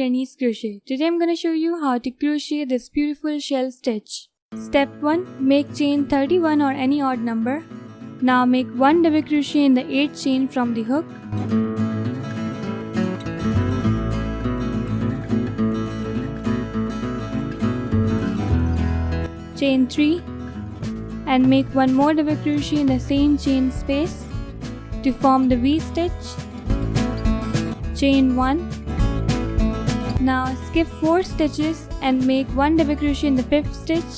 Granny's Crochet. Today I'm gonna show you how to crochet this beautiful shell stitch. Step 1. Make chain 31 or any odd number. Now make 1 double crochet in the 8th chain from the hook. Chain 3 and make 1 more double crochet in the same chain space to form the V-stitch. Chain 1. Now skip 4 stitches and make 1 double crochet in the 5th stitch.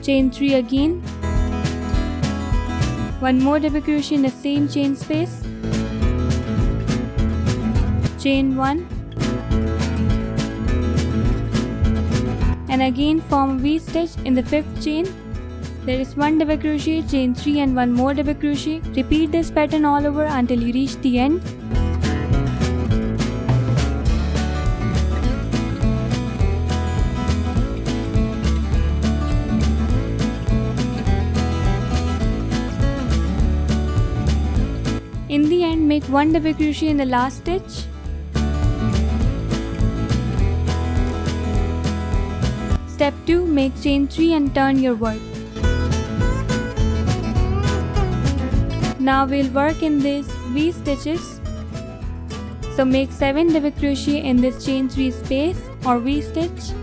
Chain 3 again. 1 more double crochet in the same chain space. Chain 1. And again form a V-stitch in the 5th chain. There is 1 double crochet, chain 3 and 1 more double crochet. Repeat this pattern all over until you reach the end. In the end, make 1 double crochet in the last stitch. Step 2. Make chain 3 and turn your work. Now we'll work in these V stitches. So make 7 double crochet in this chain 3 space or V stitch.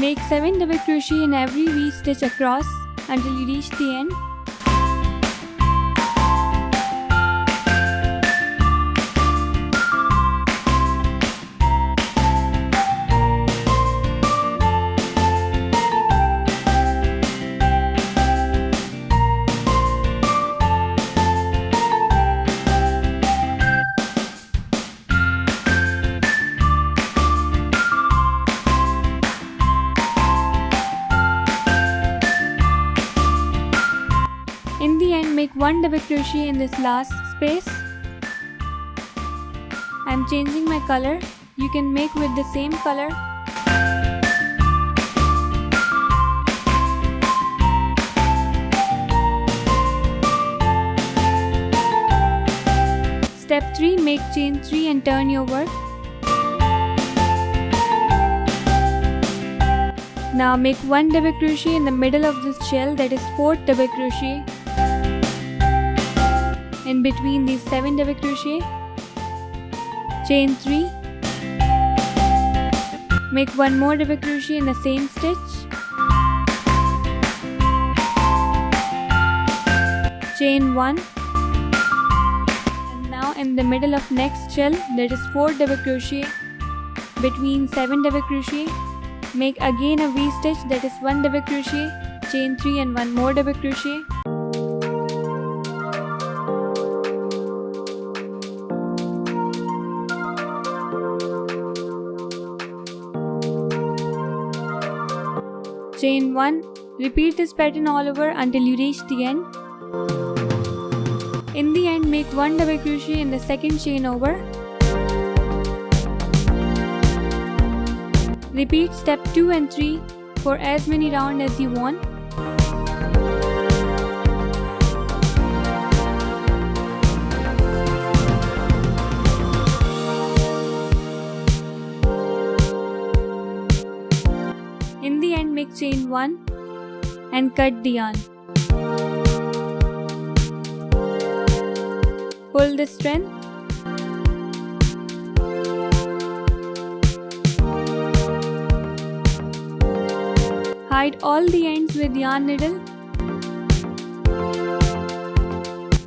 Make 7 double crochet in every V stitch across until you reach the end. In the end, make 1 double crochet in this last space. I'm changing my color. You can make with the same color. Step 3. Make chain 3 and turn your work. Now make 1 double crochet in the middle of this shell, that is 4th double crochet. In between these 7 double crochet, chain 3, make 1 more double crochet in the same stitch, chain 1, and now in the middle of next shell, that is 4 double crochet between 7 double crochet, make again a V-stitch, that is 1 double crochet, chain 3 and 1 more double crochet. Chain 1. Repeat this pattern all over until you reach the end. In the end, make 1 double crochet in the 2nd chain over. Repeat step 2 and 3 for as many rounds as you want. In the end, make chain 1 and cut the yarn. Pull the strand. Hide all the ends with yarn needle.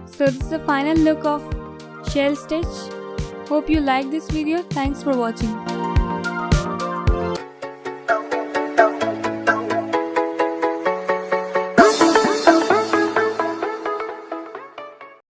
So this is the final look of shell stitch. Hope you like this video. Thanks for watching.